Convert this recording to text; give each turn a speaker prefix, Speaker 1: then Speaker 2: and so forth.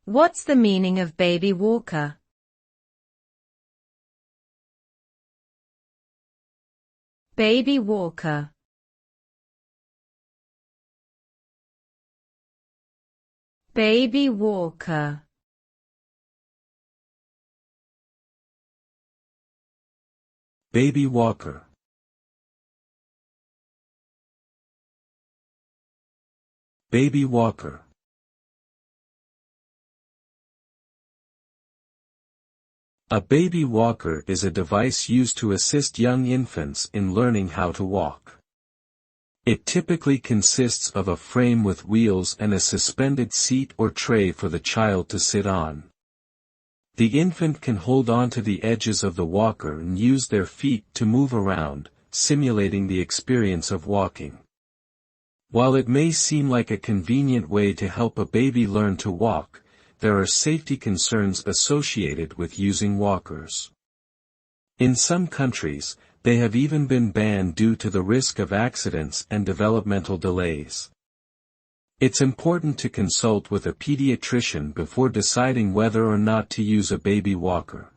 Speaker 1: What's the meaning of baby walker? Baby walker. Baby walker.
Speaker 2: Baby walker. Baby walker. A baby walker is a device used to assist young infants in learning how to walk. It typically consists of a frame with wheels and a suspended seat or tray for the child to sit on. The infant can hold onto the edges of the walker and use their feet to move around, simulating the experience of walking. While it may seem like a convenient way to help a baby learn to walk, there are safety concerns associated with using walkers. In some countries, they have even been banned due to the risk of accidents and developmental delays. It's important to consult with a pediatrician before deciding whether or not to use a baby walker.